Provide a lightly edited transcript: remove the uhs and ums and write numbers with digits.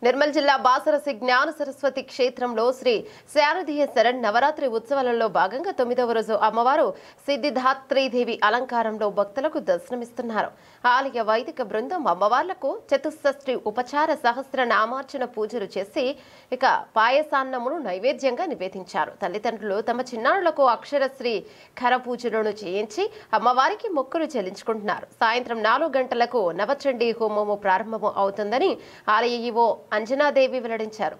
నిర్మల్ జిల్లా బాసరసి జ్ఞాన సరస్వతి క్షేత్రంలో శ్రీ శారదీయ శరణ్ నవరాత్రి ఉత్సవాలలో భాగంగా 9వ రోజు అమ్మవారు సిద్ధిదాత్రీదేవి అలంకారంలో భక్తులకు దర్శనమిస్తున్నారు. ఆలయ వైదిక బృందం అమ్మవార్లకు చతుషష్ఠి ఉపచార సహస్ర నామార్చన పూజలు చేసి పాయసాన్నమును నైవేద్యంగా నివేదించారు. తల్లిదండ్రులు తమ చిన్నారులకు అక్షరశ్రీ ఖర పూజలను చేయించి అమ్మవారికి మొక్కులు చెల్లించుకుంటున్నారు. సాయంత్రం 4 గంటలకు నవచండీ హోమము ప్రారంభం అవుతుందని ఆలయ ఈవో అంజనాదేవి వెల్లడించారు.